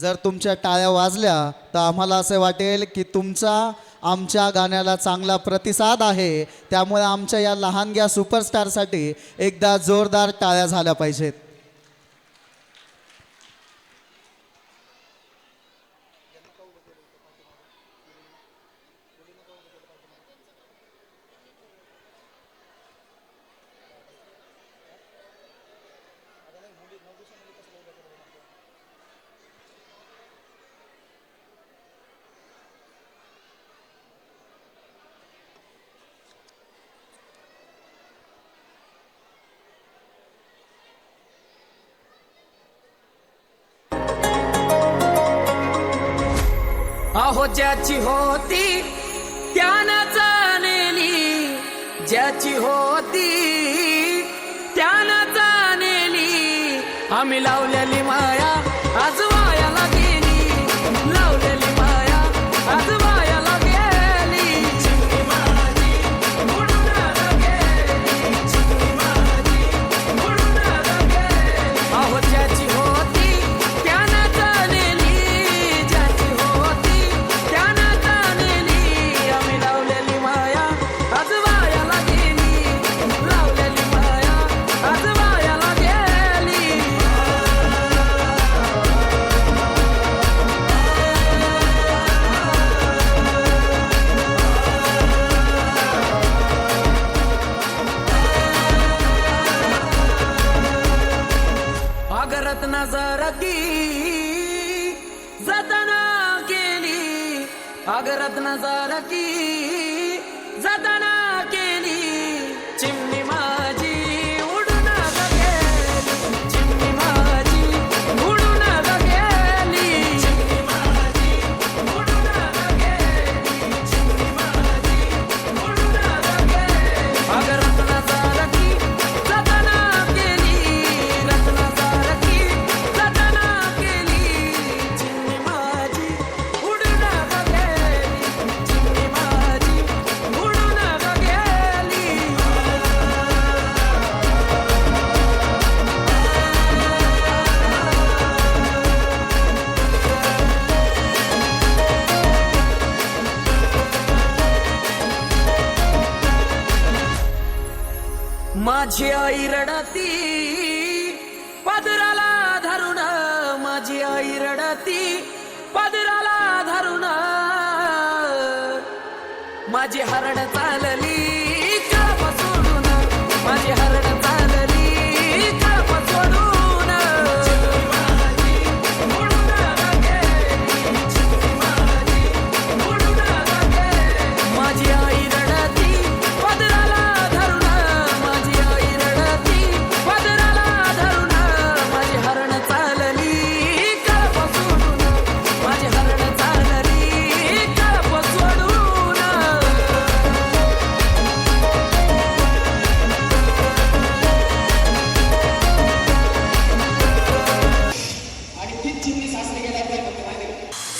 जर तुमच्या टाळ्या वाजल्या तर आम्हाला असे वाटेल की तुमचा आमच्या गाण्याला चांगला प्रतिसाद आहे. त्यामुळे आमच्या या लहानग्या सुपरस्टारसाठी एकदा जोरदार टाळ्या झाल्या पाहिजेत. अहो ज्याची होती त्यानं जाणली, ज्याची होती त्यानं जाणली. आम्ही लावलेली माया आज वायाला गेली, लावलेली माया आज वायाला गेली. चिमणी माझी उडून गेली, चिमणी माझी उडून गेली. अहो ज्याची होती त्यानं जाणली, ज्याची होती त्यानं जाणली. आम्ही लावलेली माया आज वायाला गेली, लावलेली माया आज वायाला गेली. अगरत नजर की जतना केली, अगरत नजर की जतना केली. चिमणी माझी उडून गेली, चिमणी माझी उडून गेली. चिमणी माझी उडून गेली, चिमणी माझी उडून गेली. अगरत नजर की जतना केली, रत्नजार की जतना केली. चिमणी माझी उडून गेली, चिमणी माझी उडून गेली. माझी आई रडती पदराला धरून, माझी आई रडती पदराला धरून. माझी हरण चालली कळप सोडून, माझी हरण चालली कळप सोडून. चिमणी माझी उडून गेली, चिमणी माझी उडून गेली. माझी आई रडती पदराला धरून, माझी आई रडती पदराला धरून. माझी हरण चालली कळप सोडून, माझी हरण चालली कळप सोडून.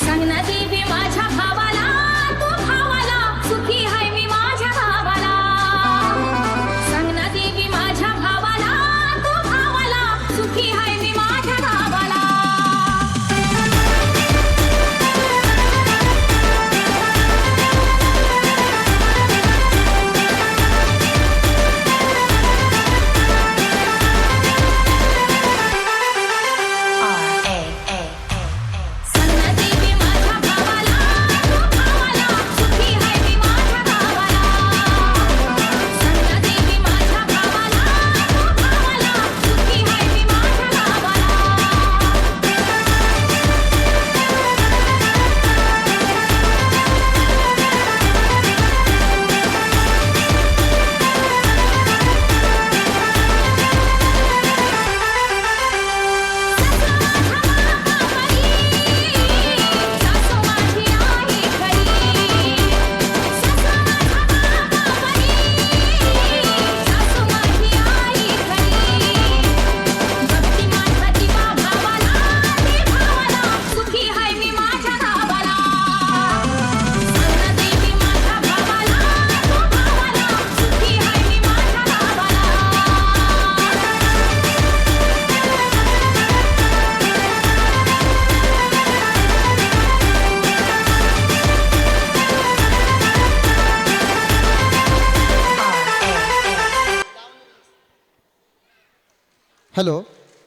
सांग ना देवी माझ्या भावाला, तू भावाला सुखी हाय मी माझ्या भावाला. सांग ना देवी माझ्या भावाला, तू भावाला सुखी हाय मी माझ्या भावाला. R-A-A-A-A hello